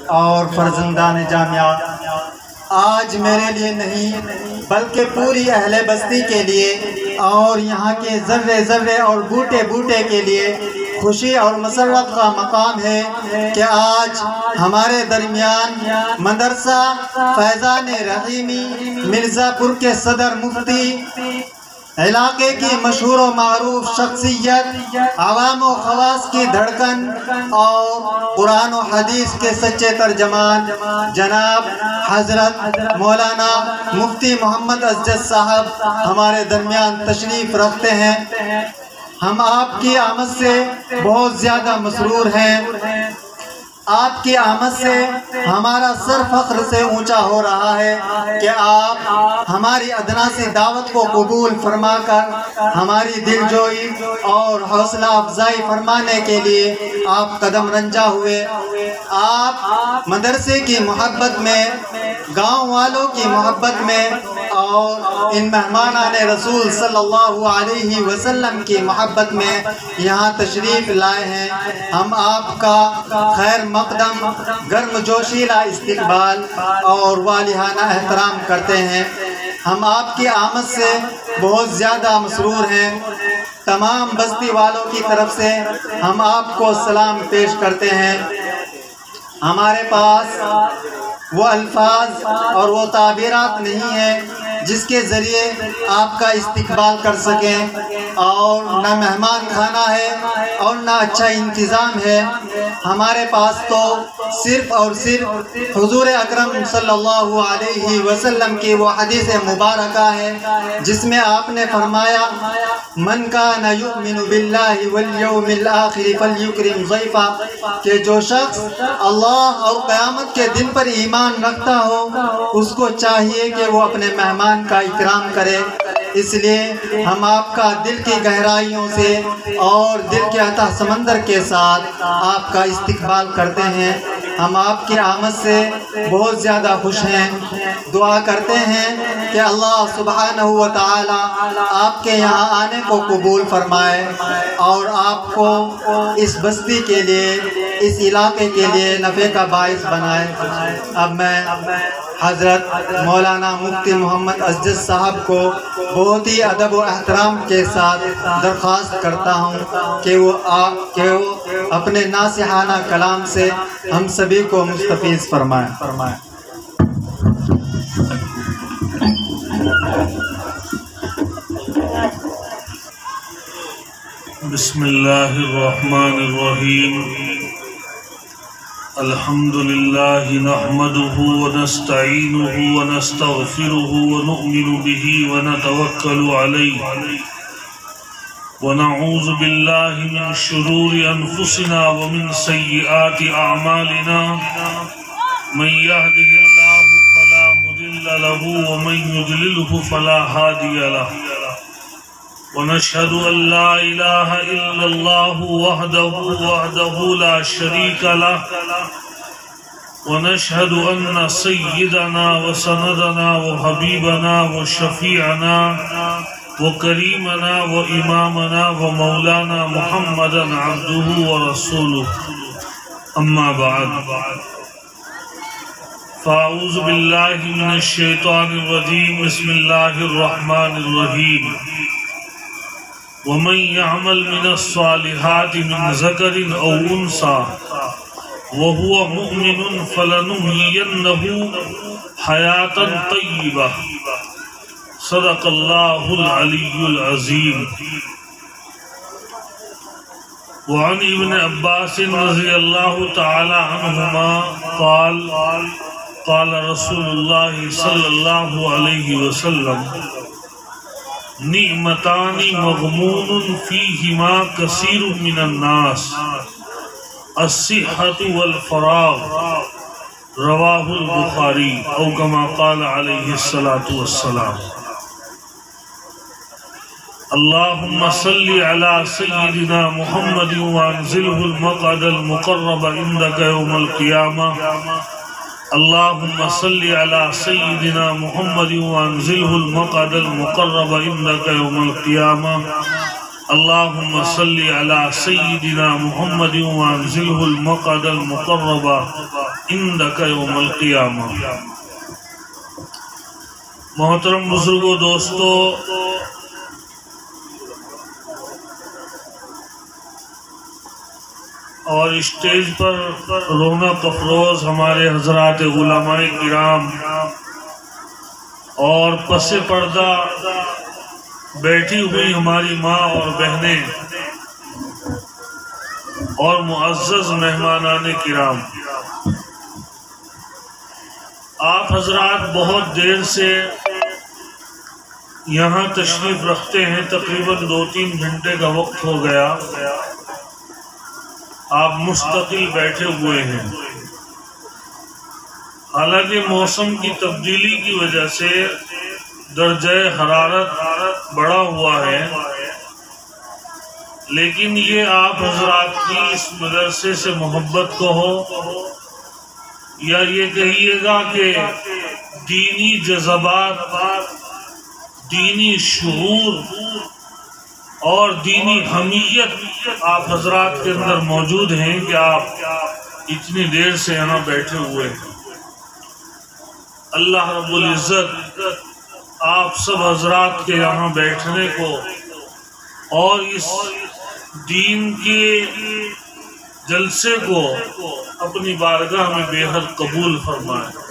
اور فرزندان جامعہ، آج میرے لیے نہیں بلکہ پوری اہل بستی کے لیے اور یہاں کے ذرے ذرے اور بوٹے بوٹے کے لیے خوشی اور مسرت کا مقام ہے کہ آج ہمارے درمیان مدرسہ فیضان رحیمی مرزا پور کے صدر مفتی، علاقے کی مشہور و معروف شخصیت، عوام و خواص کی دھڑکن اور قرآن و حدیث کے سچے ترجمان جناب حضرت مولانا مفتی محمد اسجد صاحب ہمارے درمیان تشریف رکھتے ہیں۔ ہم آپ کی آمد سے بہت زیادہ مسرور ہیں۔ آپ کی آمد سے ہمارا سر فخر سے اونچا ہو رہا ہے کہ آپ ہماری ادنا سی دعوت کو قبول فرما کر ہماری دل جوئی اور حوصلہ افزائی فرمانے کے لیے آپ قدم رنجا ہوئے۔ آپ مدرسے کی محبت میں، گاؤں والوں کی محبت میں اور ان مہمانان رسول صلی اللہ علیہ وسلم کی محبت میں یہاں تشریف لائے ہیں۔ ہم آپ کا خیر مقدم، گرم جوشیلا استقبال اور والہانہ احترام کرتے ہیں۔ ہم آپ کی آمد سے بہت زیادہ مسرور ہیں۔ تمام بستی والوں کی طرف سے ہم آپ کو سلام پیش کرتے ہیں۔ ہمارے پاس وہ الفاظ اور وہ تعبیرات نہیں ہیں جس کے ذریعے آپ کا استقبال کر سکیں، اور نہ مہمان خانہ ہے اور نہ اچھا انتظام ہے۔ ہمارے پاس تو صرف اور صرف حضور اکرم صلی اللہ علیہ وسلم کی وہ حدیث مبارکہ ہے جس میں آپ نے فرمایا، من کان یؤمن باللہ والیوم الآخر فلیکرم ضیفہ، کہ جو شخص اللہ اور قیامت کے دن پر ایمان رکھتا ہو اس کو چاہیے کہ وہ اپنے مہمان کا اکرام کرے۔ اس لیے ہم آپ کا دل کی گہرائیوں سے اور دل کے عطا سمندر کے ساتھ آپ کا استقبال کرتے ہیں۔ ہم آپ کی آمد سے بہت زیادہ خوش ہیں۔ دعا کرتے ہیں کہ اللہ سبحانہ و تعالی آپ کے یہاں آنے کو قبول فرمائے اور آپ کو اس بستی کے لیے، اس علاقے کے لیے نفع کا باعث بنائے۔ اب میں حضرت مولانا مفتی محمد اسجد صاحب کو بہت ہی ادب و احترام کے ساتھ درخواست کرتا ہوں کہ وہ اپنے ناصحانہ کلام سے ہم سبھی کو مستفیض فرمائیں۔ بسم اللہ الرحمن الرحیم، الحمد للہ نحمده ونستعینه ونستغفره ونؤمن به ونتوکل علیہ ونعوذ باللہ من شرور انفسنا ومن سیئات اعمالنا، من يهده الله فلا مضل له ومن يضلله فلا هادي له، ونشهد أن لا إله إلا الله وحده لا شريك له، ونشهد أن سيدنا وسندنا وحبيبنا وشفيعنا وكريمنا وإمامنا ومولانا محمدا عبده ورسوله، أما بعد، فأعوذ بالله من الشيطان الرجيم، بسم الله الرحمن الرحيم، ومن يعمل من الصالحات من ذكر أو أنثى وهو مؤمن فلنحيينه حياة طيبة، صدق الله العلي العظيم۔ وعن ابن عباس رضي الله تعالى عنهما قال قال رسول الله صلى الله عليه وسلم، نعمتان مغمون فیہما کثیر من الناس، الصحة والفراغ، رواہ البخاری، او کما قال علیہ الصلاة والسلام۔ اللہم صلی علی سیدنا محمد وانزلہ المقعد المقرب عندک یوم القیامہ، اللہم صلی علی سیدنا محمد وانزلہ المقعد المقرب عندک یوم القیامہ، اللہم صلی علی سیدنا محمد وانزلہ المقعد المقرب عندک یوم القیامہ۔ محترم بزرگوں، دوستو، اور اسٹیج پر رونق افروز ہمارے حضرات علماء کرام اور پس پردہ بیٹھی ہوئی ہماری ماں اور بہنیں اور معزز مہمانان کرام، آپ حضرات بہت دیر سے یہاں تشریف رکھتے ہیں، تقریباً 2-3 گھنٹے کا وقت ہو گیا، آپ مستقل بیٹھے ہوئے ہیں۔ حالانکہ موسم کی تبدیلی کی وجہ سے درجہ حرارت بڑھا ہوا ہے، لیکن یہ آپ حضرات کی اس مدرسے سے محبت کو ہو، یا یہ کہیے گا کہ دینی جذبات، دینی شعور اور دینی حمیت آپ حضرات کے اندر موجود ہیں کہ آپ اتنی دیر سے یہاں بیٹھے ہوئے ہیں۔ اللہ رب العزت آپ سب حضرات کے یہاں بیٹھنے کو اور اس دین کے جلسے کو اپنی بارگاہ میں بے حد قبول فرمائے۔